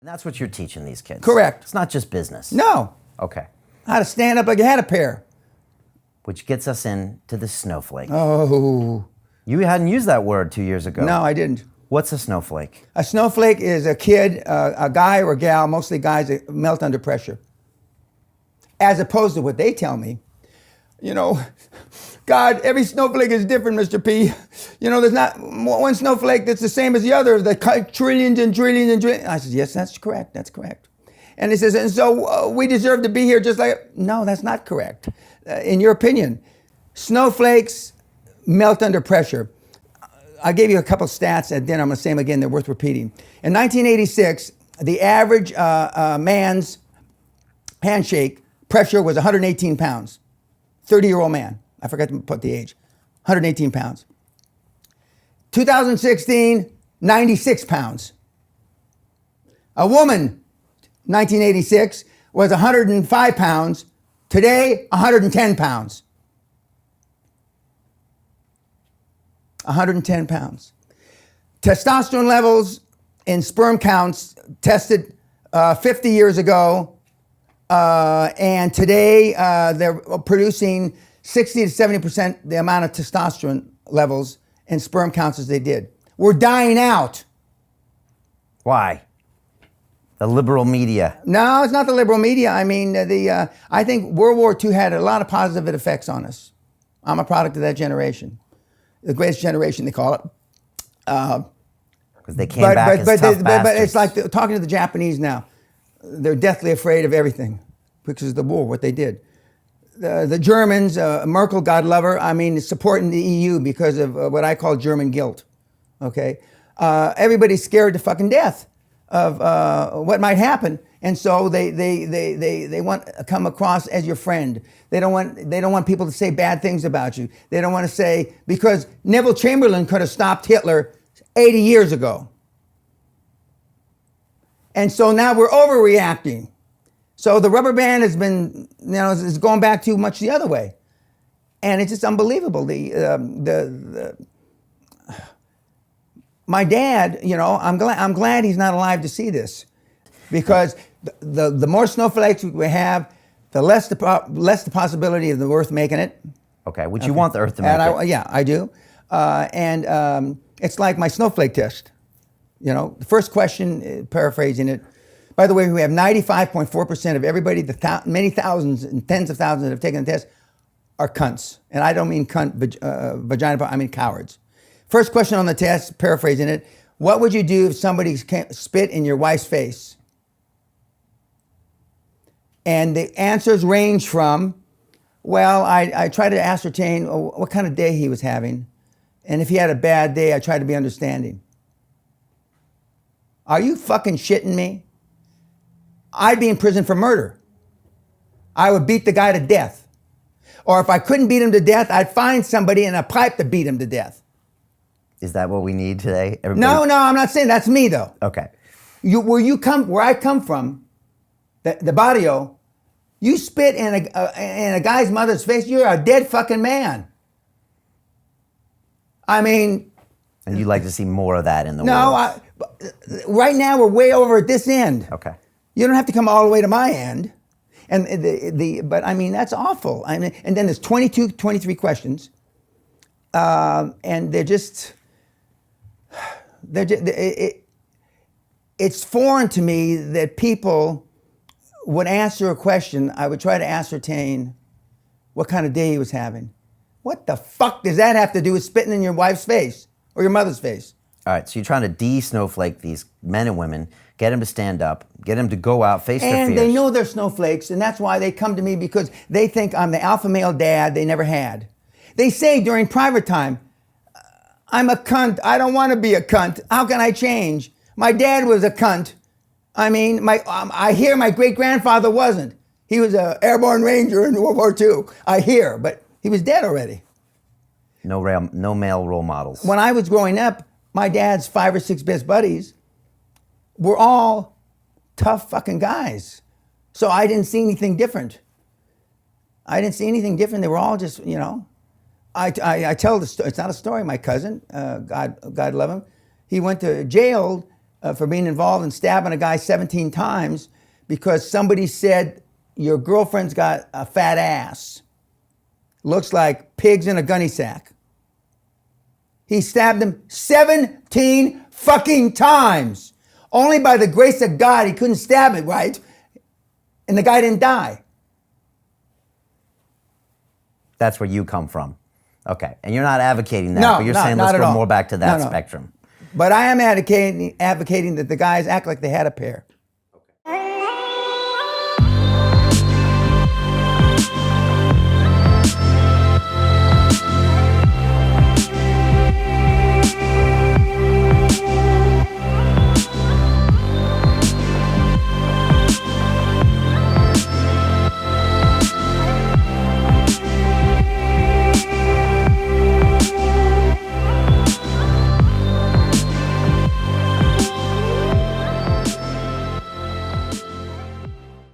And that's what you're teaching these kids. Correct. It's not just business. No. Okay. How to stand up like you had a pair. Which gets us into the snowflake. Oh. You hadn't used that word 2 years ago. No, I didn't. What's a snowflake? A snowflake is a kid, a guy or a gal, mostly guys that melt under pressure. As opposed to what they tell me. You know, God, every snowflake is different, Mr. P. You know, there's not one snowflake that's the same as the other. The trillions and trillions and trillions. I said, yes, that's correct. That's correct. And he says, and so we deserve to be here just like, no, that's not correct. In your opinion, snowflakes melt under pressure. I gave you a couple stats at dinner. I'm going to say them again. They're worth repeating. In 1986, the average man's handshake pressure was 118 pounds. 30-year-old man. I forgot to put the age. 118 pounds. 2016, 96 pounds. A woman, 1986, was 105 pounds. Today, 110 pounds. 110 pounds. Testosterone levels in sperm counts tested 50 years ago, and today they're producing 60 to 70% the amount of testosterone levels in sperm counts as they did. We're dying out. Why? The liberal media. No, it's not the liberal media. I mean, I think World War II had a lot of positive effects on us. I'm a product of that generation. The greatest generation, they call it. Because they came back as tough bastards. But it's like talking to the Japanese now. They're deathly afraid of everything because of the war, what they did. The Germans, Merkel, God love her, I mean, supporting the EU because of what I call German guilt, okay? Everybody's scared to fucking death of what might happen, and so they want to come across as your friend. They don't want people to say bad things about you. They don't want to say, because Neville Chamberlain could have stopped Hitler 80 years ago. And so now we're overreacting. So the rubber band has been, you know, is going back too much the other way. And it's just unbelievable. My dad, you know, I'm glad he's not alive to see this, because the more snowflakes we have, the less the possibility of the Earth making it. Okay, would you want the Earth to make it? Yeah, I do. And it's like my snowflake test. You know, the first question, paraphrasing it. By the way, we have 95.4% of everybody, many thousands and tens of thousands that have taken the test, are cunts. And I don't mean cunt, vagina, I mean cowards. First question on the test, paraphrasing it, what would you do if somebody spit in your wife's face? And the answers range from, well, I try to ascertain what kind of day he was having. And if he had a bad day, I try to be understanding. Are you fucking shitting me? I'd be in prison for murder. I would beat the guy to death. Or if I couldn't beat him to death, I'd find somebody in a pipe to beat him to death. Is that what we need today? Everybody? No, I'm not saying that's me though. Okay. Where I come from, the barrio, you spit in a guy's mother's face, you're a dead fucking man. I mean. And you'd like to see more of that in the world? No, right now we're way over at this end. Okay. You don't have to come all the way to my end. And but I mean, that's awful. I mean, and then there's 22, 23 questions. And it's foreign to me that people would answer a question. I would try to ascertain what kind of day he was having. What the fuck does that have to do with spitting in your wife's face or your mother's face? All right, so you're trying to de-snowflake these men and women, get them to stand up, get them to go out, face their fears. And they know they're snowflakes, and that's why they come to me, because they think I'm the alpha male dad they never had. They say during private time, I'm a cunt. I don't want to be a cunt. How can I change? My dad was a cunt. I mean, I hear my great-grandfather wasn't. He was an airborne ranger in World War II. I hear, but he was dead already. No male role models. When I was growing up, my dad's 5 or 6 best buddies were all tough fucking guys. So I didn't see anything different. They were all just, you know. I tell the story. It's not a story. My cousin, God love him, he went to jail for being involved in stabbing a guy 17 times because somebody said your girlfriend's got a fat ass. Looks like pigs in a gunny sack. He stabbed him 17 fucking times. Only by the grace of God he couldn't stab it right, and the guy didn't die. That's where you come from. Okay, and you're not advocating that, No, but you're not- saying not let's at go all. more back to that No. spectrum. But I am advocating that the guys act like they had a pair.